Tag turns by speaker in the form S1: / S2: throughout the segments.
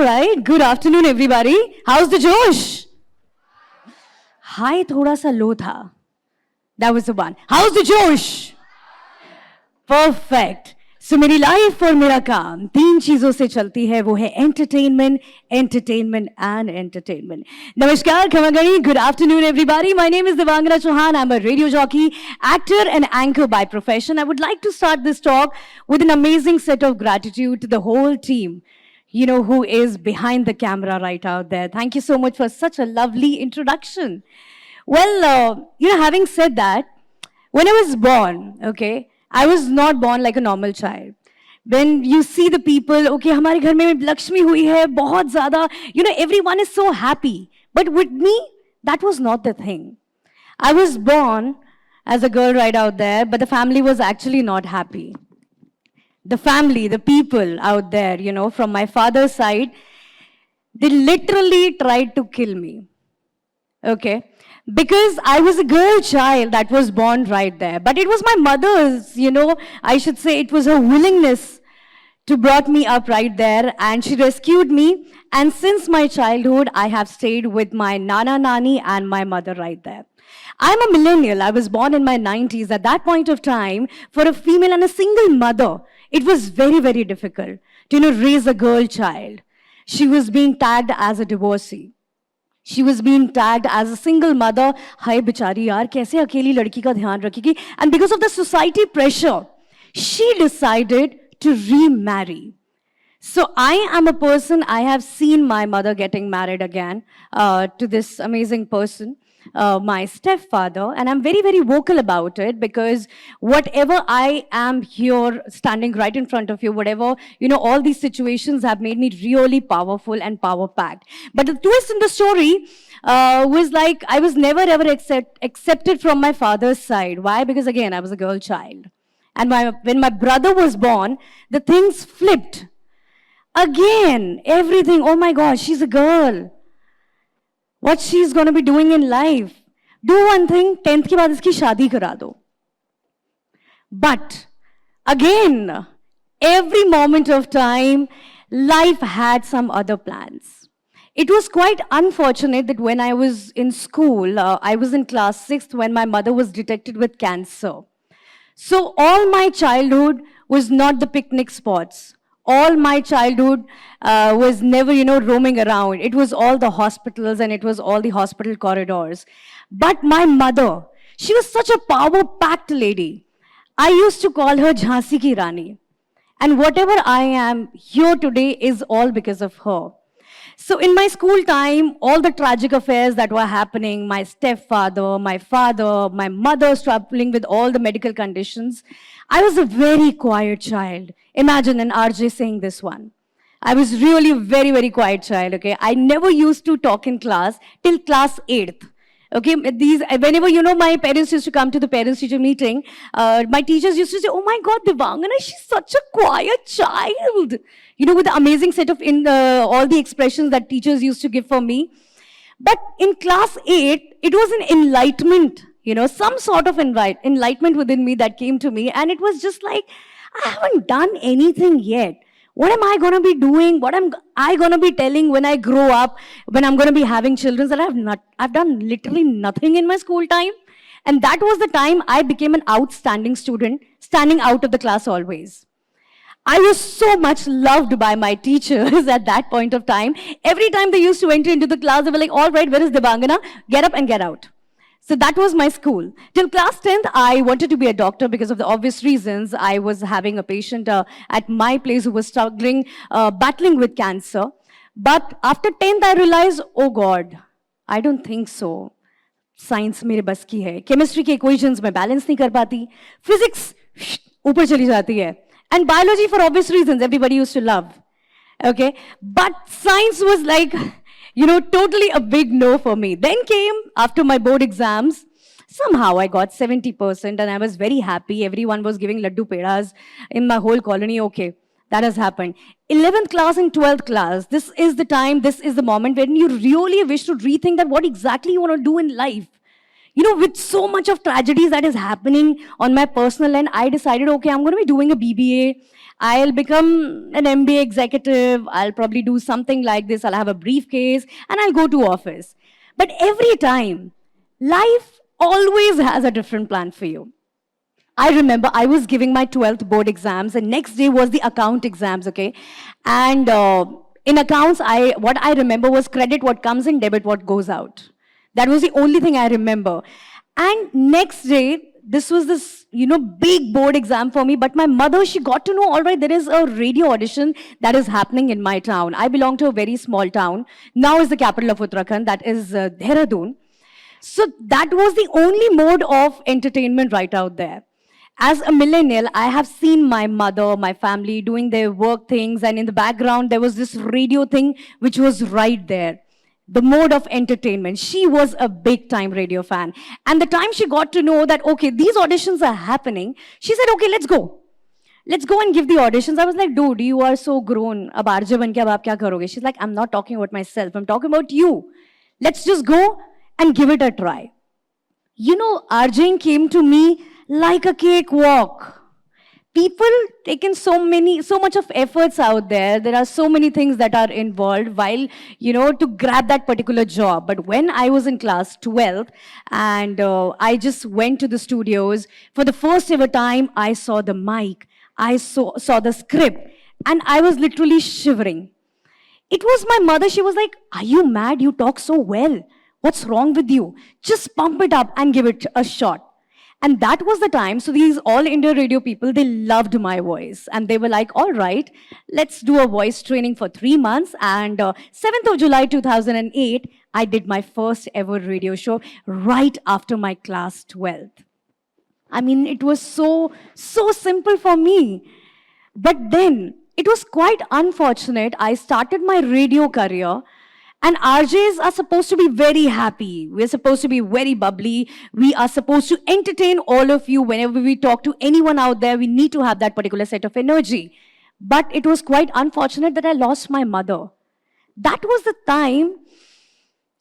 S1: right. Good afternoon, everybody. How's the Josh? Hi, thoda sa low tha. That was the one. How's the Josh? Perfect. So मेरी life और मेरा काम तीन चीजों से चलती है, वो है एंटरटेनमेंट, एंटरटेनमेंट एंड एंटरटेनमेंट. नमस्कार, खमागणी. Good afternoon, everybody. My name is Devangana Chauhan. I'm a radio jockey, actor, and anchor by profession. I would like to start this talk with an amazing set of gratitude to the whole team, you know, who is behind the camera right out there. Thank you so much for such a lovely introduction. Well, having said that, when I was born, okay, I was not born like a normal child. When you see the people, okay, हमारे घर में लक्ष्मी हुई है बहुत ज़्यादा, everyone is so happy. But with me, that was not the thing. I was born as a girl right out there, but the family was actually not happy. The family, the people out there, from my father's side, they literally tried to kill me. Okay? Because I was a girl child that was born right there. But it was my mother's, I should say it was her willingness to brought me up right there, and she rescued me. And since my childhood, I have stayed with my Nana Nani and my mother right there. I'm a millennial. I was born in my 90s. At that point of time, for a female and a single mother, it was very, very difficult to raise a girl child. She was being tagged as a divorcee. She was being tagged as a single mother. Hai bichari yaar, kaise akeli ladki ka dhyan rakhegi? And because of the society pressure, she decided to remarry. So I am a person, I have seen my mother getting married again to this amazing person, my stepfather, and I'm very, very vocal about it because whatever I am here standing right in front of you, whatever, all these situations have made me really powerful and power-packed. But the twist in the story was like I was never ever accepted from my father's side. Why? Because again, I was a girl child. And when my brother was born, the things flipped. Again, everything, oh my gosh, she's a girl. What she's going to be doing in life. Do one thing, 10th ke baad iski shaadi kara do. But again, every moment of time, life had some other plans. It was quite unfortunate that when I was in school, I was in class 6th when my mother was detected with cancer. So all my childhood was not the picnic spots. All my childhood was never, roaming around. It was all the hospitals and it was all the hospital corridors. But my mother, she was such a power-packed lady. I used to call her Jhansi Ki Rani. And whatever I am here today is all because of her. So in my school time, all the tragic affairs that were happening, my stepfather, my father, my mother struggling with all the medical conditions, I was a very quiet child. Imagine an RJ saying this one. I was really a very, very quiet child, okay? I never used to talk in class till class 8th. Okay, whenever, my parents used to come to the parents-teacher meeting, my teachers used to say, oh my God, Devangana, she's such a quiet child. With the amazing set of all the expressions that teachers used to give for me. But in class 8, it was an enlightenment, some sort of enlightenment within me that came to me. And it was just like, I haven't done anything yet. What am I going to be doing? What am I going to be telling when I grow up, when I'm going to be having children? That I've done literally nothing in my school time. And that was the time I became an outstanding student, standing out of the class always. I was so much loved by my teachers at that point of time. Every time they used to enter into the class, they were like, all right, where is Devangana? Get up and get out. So that was my school. Till class 10th, I wanted to be a doctor because of the obvious reasons. I was having a patient at my place who was struggling, battling with cancer. But after 10th, I realized, oh God, I don't think so. Science मेरे बस की है. Chemistry के equations मैं balance नहीं कर पाती. Physics ऊपर चली जाती है. And biology, for obvious reasons, everybody used to love. Okay? But science was like, totally a big no for me. Then came, after my board exams, somehow I got 70% and I was very happy. Everyone was giving laddu pedas in my whole colony. Okay, that has happened. 11th class and 12th class, this is the time, this is the moment when you really wish to rethink that what exactly you want to do in life. with so much of tragedies that is happening on my personal end, I decided, okay, I'm going to be doing a BBA. I'll become an MBA executive. I'll probably do something like this. I'll have a briefcase and I'll go to office. But every time, life always has a different plan for you. I remember I was giving my 12th board exams, and next day was the account exams, okay? And in accounts, what I remember was credit what comes in, debit what goes out. That was the only thing I remember. And next day, this was this, big board exam for me, but my mother, she got to know, all right, there is a radio audition that is happening in my town. I belong to a very small town. Now is the capital of Uttarakhand, that is Dehradun. So that was the only mode of entertainment right out there. As a millennial, I have seen my mother, my family doing their work things, and in the background, there was this radio thing which was right there. The mode of entertainment. She was a big time radio fan. And the time she got to know that, okay, these auditions are happening, she said, okay, let's go. Let's go and give the auditions. I was like, dude, you are so grown. Ab RJ ban ke ab aap kya karoge? She's like, I'm not talking about myself. I'm talking about you. Let's just go and give it a try. RJing came to me like a cakewalk. People taking so much of efforts out there. There are so many things that are involved while, to grab that particular job. But when I was in class 12 and I just went to the studios, for the first ever time, I saw the mic, I saw the script, and I was literally shivering. It was my mother. She was like, are you mad? You talk so well. What's wrong with you? Just pump it up and give it a shot. And that was the time, so these all India radio people, they loved my voice. And they were like, all right, let's do a voice training for 3 months. And 7th of July, 2008, I did my first ever radio show right after my class 12th. I mean, it was so simple for me. But then, it was quite unfortunate. I started my radio career, and RJs are supposed to be very happy. We're supposed to be very bubbly. We are supposed to entertain all of you. Whenever we talk to anyone out there, we need to have that particular set of energy. But it was quite unfortunate that I lost my mother. That was the time,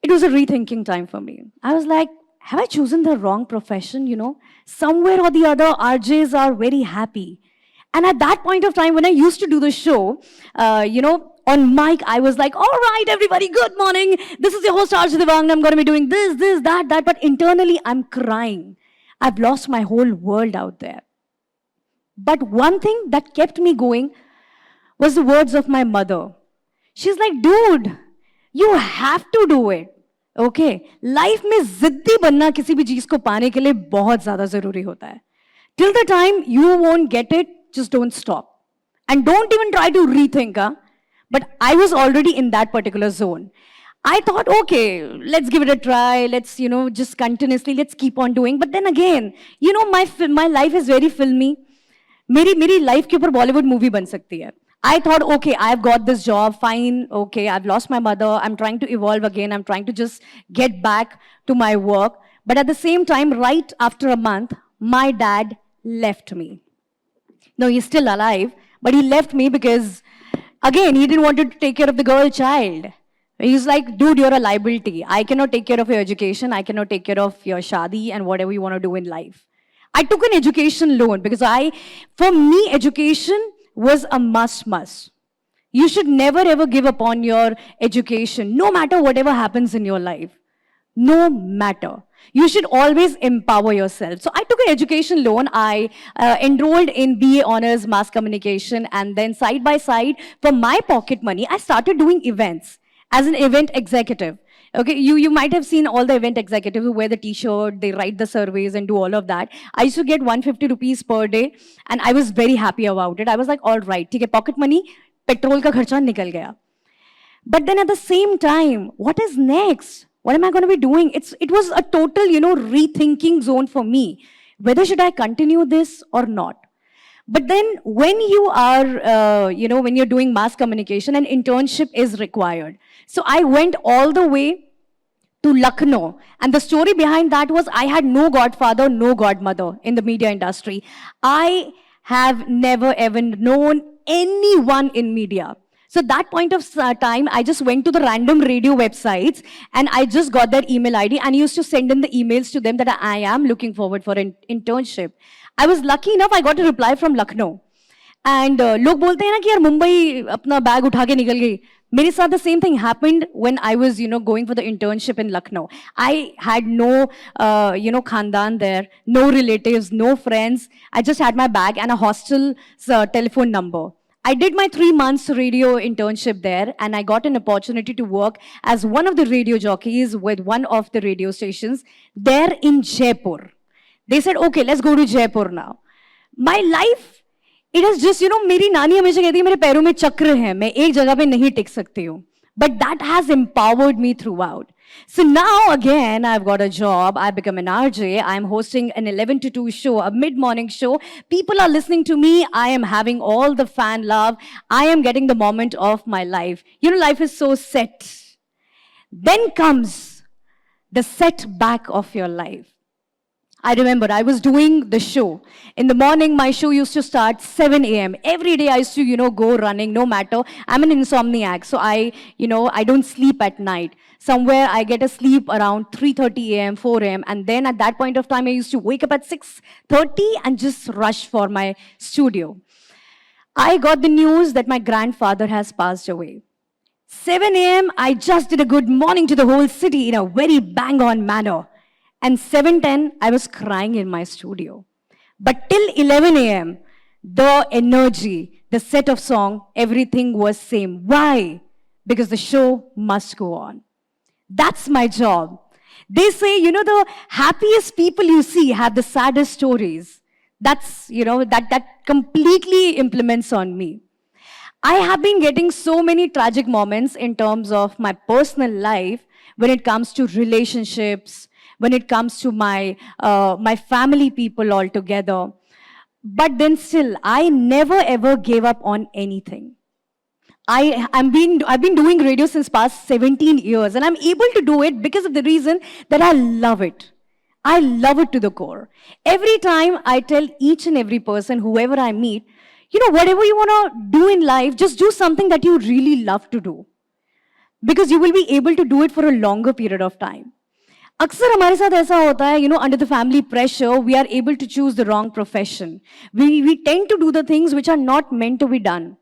S1: it was a rethinking time for me. I was like, have I chosen the wrong profession, Somewhere or the other, RJs are very happy. And at that point of time, when I used to do the show, on mic, I was like, all right, everybody, good morning. This is your host, RJ Devang. I'm going to be doing this, that. But internally, I'm crying. I've lost my whole world out there. But one thing that kept me going was the words of my mother. She's like, dude, you have to do it. Okay? Life में जिद्दी बनना किसी भी चीज को पाने के लिए बहुत ज़्यादा ज़रूरी होता है. Till the time you won't get it, just don't stop. And don't even try to rethink, But I was already in that particular zone. I thought, okay, let's give it a try. Let's, just continuously, let's keep on doing. But then again, my life is very filmy. मेरी life के ऊपर Bollywood movie बन सकती है. I thought, okay, I've got this job, fine, okay, I've lost my mother, I'm trying to evolve again, I'm trying to just get back to my work. But at the same time, right after a month, my dad left me. No, he's still alive, but he left me because, again, he didn't want to take care of the girl child. He's like, dude, you're a liability. I cannot take care of your education. I cannot take care of your shadi and whatever you want to do in life. I took an education loan because for me, education was a must. You should never ever give up on your education, no matter whatever happens in your life. No matter. You should always empower yourself. So I took an education loan. I enrolled in BA Honors Mass Communication, and then side by side, for my pocket money, I started doing events as an event executive. Okay, you might have seen all the event executives who wear the t-shirt, they write the surveys and do all of that. I used to get 150 rupees per day, and I was very happy about it. I was like, all right, take pocket money, petrol ka kharcha nikal gaya. But then at the same time, what is next? What am I going to be doing? It was a total, rethinking zone for me. Whether should I continue this or not? But then when you are, when you're doing mass communication, an internship is required. So I went all the way to Lucknow. And the story behind that was I had no godfather, no godmother in the media industry. I have never ever known anyone in media. So that point of time, I just went to the random radio websites and I just got their email ID and used to send in the emails to them that I am looking forward for an internship. I was lucky enough, I got a reply from Lucknow. And लोग बोलते हैं ना कि यार मुंबई अपना bag उठा के निकल गई. मेरे साथ the same thing happened when I was, going for the internship in Lucknow. I had no, khandan there, no relatives, no friends. I just had my bag and a hostel's telephone number. I did my 3 months radio internship there and I got an opportunity to work as one of the radio jockeys with one of the radio stations there in Jaipur. They said, okay, let's go to Jaipur now. My life, it is just, मेरी नानी हमेशा कहती है मेरे पैरों में चक्र है, मैं एक जगह पे नहीं टिक सकती हूँ. But that has empowered me throughout. So now again, I've got a job. I become an RJ. I'm hosting an 11 to 2 show, a mid-morning show. People are listening to me. I am having all the fan love. I am getting the moment of my life. Life is so set. Then comes the setback of your life. I remember I was doing the show. In the morning, my show used to start 7 a.m. Every day I used to, go running, no matter. I'm an insomniac, so I don't sleep at night. Somewhere I get a sleep around 3:30 a.m., 4 a.m. And then at that point of time, I used to wake up at 6:30 and just rush for my studio. I got the news that my grandfather has passed away. 7 a.m., I just did a good morning to the whole city in a very bang-on manner. And 7:10, I was crying in my studio. But till 11 a.m., the energy, the set of song, everything was same. Why? Because the show must go on. That's my job. They say, the happiest people you see have the saddest stories. That's, that completely implements on me. I have been getting so many tragic moments in terms of my personal life when it comes to relationships, when it comes to my family people altogether. But then still, I never ever gave up on anything. I've been doing radio since past 17 years and I'm able to do it because of the reason that I love it. I love it to the core. Every time I tell each and every person, whoever I meet, whatever you want to do in life, just do something that you really love to do. Because you will be able to do it for a longer period of time. अक्सर हमारे साथ ऐसा होता है, under the family pressure, we are able to choose the wrong profession. We tend to do the things which are not meant to be done,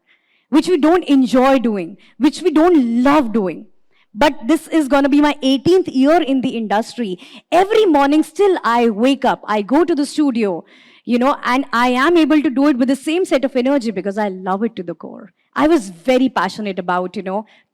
S1: which we don't enjoy doing, which we don't love doing. But this is going to be my 18th year in the industry. Every morning still I wake up, I go to the studio, and I am able to do it with the same set of energy because I love it to the core. I was very passionate about,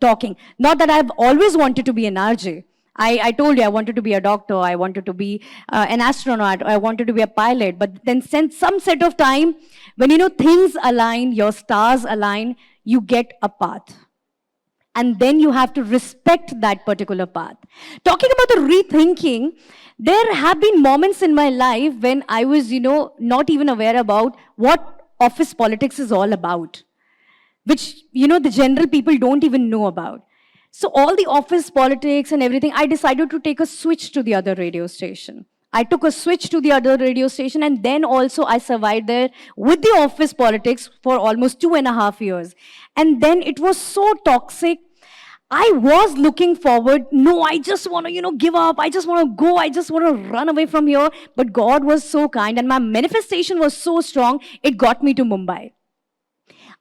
S1: talking. Not that I've always wanted to be an RJ. I told you I wanted to be a doctor, I wanted to be an astronaut, I wanted to be a pilot. But then some set of time, when things align, your stars align, you get a path. And then you have to respect that particular path. Talking about the rethinking, there have been moments in my life when I was, not even aware about what office politics is all about, which, the general people don't even know about. So all the office politics and everything, I decided to take a switch to the other radio station. I took a switch to the other radio station and then also I survived there with the office politics for almost 2.5 years. And then it was so toxic. I was looking forward, no, I just want to, give up. I just want to go. I just want to run away from here. But God was so kind and my manifestation was so strong, it got me to Mumbai.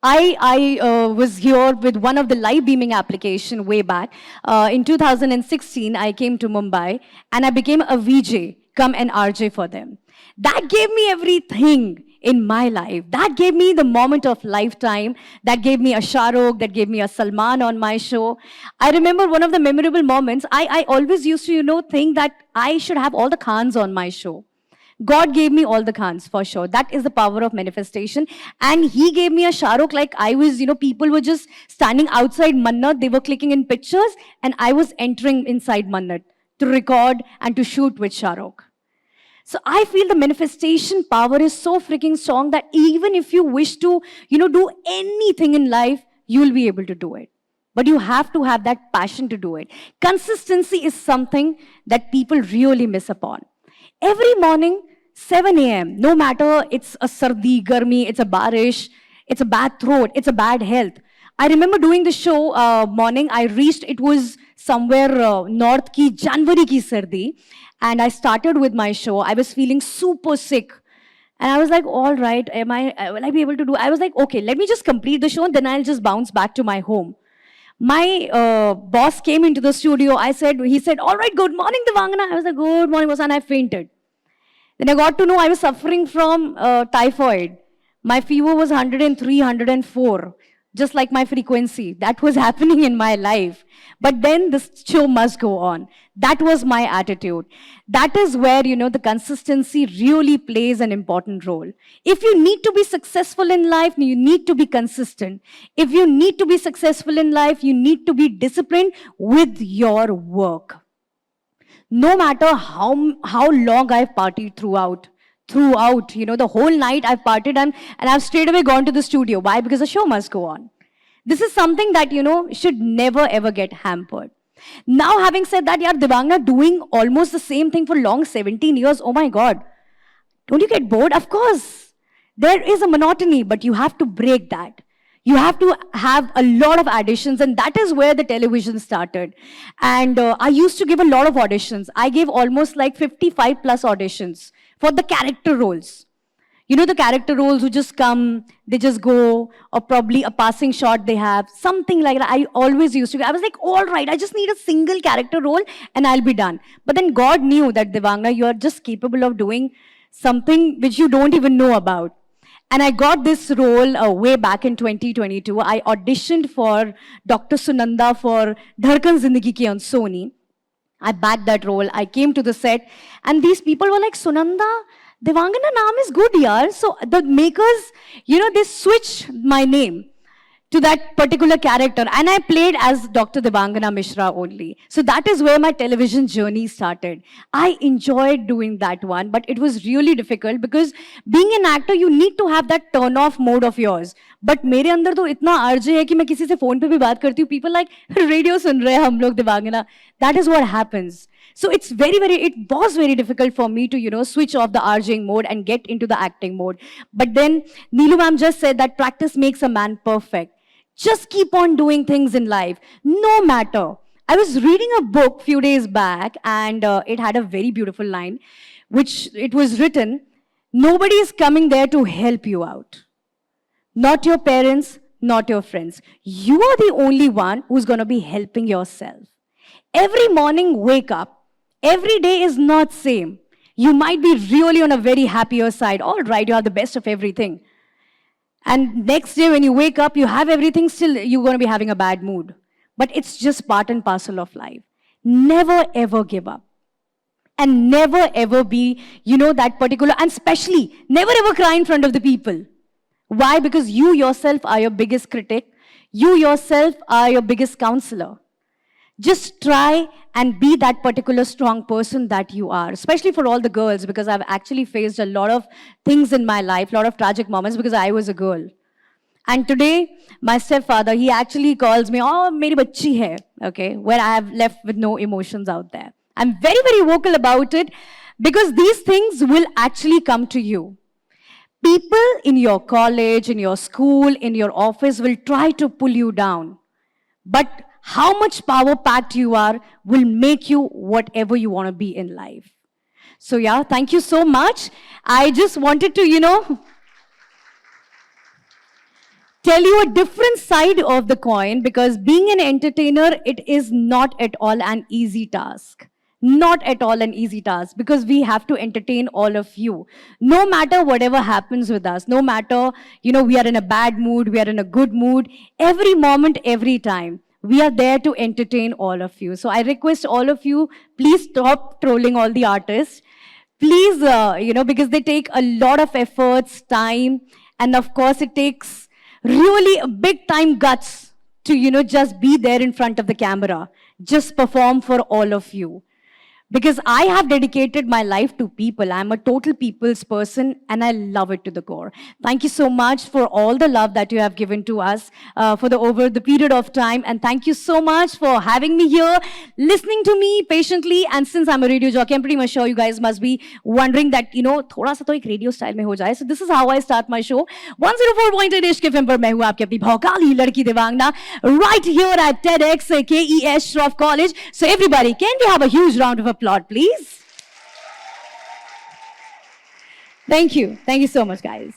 S1: I was here with one of the live beaming application way back. In 2016, I came to Mumbai and I became a VJ, come an RJ for them. That gave me everything in my life. That gave me the moment of lifetime. That gave me a Shah Rukh, that gave me a Salman on my show. I remember one of the memorable moments, I always used to, think that I should have all the Khans on my show. God gave me all the Khans, for sure. That is the power of manifestation. And he gave me a Shah Rukh, like I was, people were just standing outside Mannat. They were clicking in pictures and I was entering inside Mannat to record and to shoot with Shah Rukh. So I feel the manifestation power is so freaking strong that even if you wish to, do anything in life, you will be able to do it. But you have to have that passion to do it. Consistency is something that people really miss upon. Every morning, 7 a.m., no matter it's a sardi, garmi, it's a barish, it's a bad throat, it's a bad health, I remember doing the show morning. I reached, it was somewhere north ki, January ki sardi. And I started with my show. I was feeling super sick. And I was like, all right, will I be able to do? I was like, okay, let me just complete the show and then I'll just bounce back to my home. My boss came into the studio. He said, all right, good morning, Devangana. I was like, good morning, boss. And I fainted. Then I got to know I was suffering from typhoid. My fever was 103, 104, just like my frequency. That was happening in my life. But then this show must go on. That was my attitude. That is where, the consistency really plays an important role. If you need to be successful in life, you need to be consistent. If you need to be successful in life, you need to be disciplined with your work. No matter how long I've partied throughout, the whole night I've partied and I've straight away gone to the studio. Why? Because the show must go on. This is something that, should never ever get hampered. Now, having said that, Devangana doing almost the same thing for long 17 years. Oh my God. Don't you get bored? Of course. There is a monotony, but you have to break that. You have to have a lot of auditions, and that is where the television started. And I used to give a lot of auditions. I gave almost like 55 plus auditions for the character roles. The character roles who just come, they just go, or probably a passing shot they have, something like that. I always used to, I was like, all right, I just need a single character role and I'll be done. But then God knew that, Devangana, you are just capable of doing something which you don't even know about. And I got this role way back in 2022. I auditioned for Dr. Sunanda for Dharkan Zindagi Ki on Sony. I bagged that role. I came to the set, and these people were like, Sunanda, Devangana naam is good, yaar. So the makers, they switched my name to that particular character. And I played as Dr. Devangana Mishra only. So that is where my television journey started. I enjoyed doing that one, but it was really difficult because being an actor, you need to have that turn off mode of yours. But मेरे अंदर तो इतना RJ है कि मैं किसी से phone पे भी बात करती हूँ. People like, radio सुन रहे हैं हम लोग Devangana. That is what happens. So it was very difficult for me to, switch off the RJing mode and get into the acting mode. But then Neelu ma'am just said that practice makes a man perfect. Just keep on doing things in life, no matter. I was reading a book few days back, and it had a very beautiful line, which it was written, nobody is coming there to help you out. Not your parents, not your friends. You are the only one who's going to be helping yourself. Every morning, wake up. Every day is not same. You might be really on a very happier side. All right, you have the best of everything. And next day when you wake up, you have everything, still you're going to be having a bad mood. But it's just part and parcel of life. Never ever give up. And never ever be, that particular, and especially never ever cry in front of the people. Why? Because you yourself are your biggest critic. You yourself are your biggest counselor. Just try and be that particular strong person that you are, especially for all the girls, because I've actually faced a lot of things in my life, a lot of tragic moments because I was a girl. And today, my stepfather, he actually calls me, oh, meri bachchi hai, okay, where I have left with no emotions out there. I'm very, very vocal about it because these things will actually come to you. People in your college, in your school, in your office will try to pull you down. But how much power-packed you are will make you whatever you want to be in life. So yeah, thank you so much. I just wanted to, tell you a different side of the coin, because being an entertainer, it is not at all an easy task. Not at all an easy task, because we have to entertain all of you. No matter whatever happens with us, no matter, we are in a bad mood, we are in a good mood, every moment, every time. We are there to entertain all of you. So I request all of you, please stop trolling all the artists. Please, because they take a lot of efforts, time, and of course it takes really a big time guts to, just be there in front of the camera. Just perform for all of you. because I have dedicated my life to people. I'm a total people's person and I love it to the core. Thank you so much for all the love that you have given to us for the over the period of time. And thank you so much for having me here, listening to me patiently. And since I'm a radio jockey, I'm pretty much sure you guys must be wondering that, thoda sa to ek radio style mein ho jaye. So this is how I start my show. 104.8 Ishq FM पर मैं हूँ आपकी अपनी भौकाली लड़की देवांगना, right here at TEDx KES Shroff College. So everybody, can we have a huge round of applause, please? Thank you so much, guys.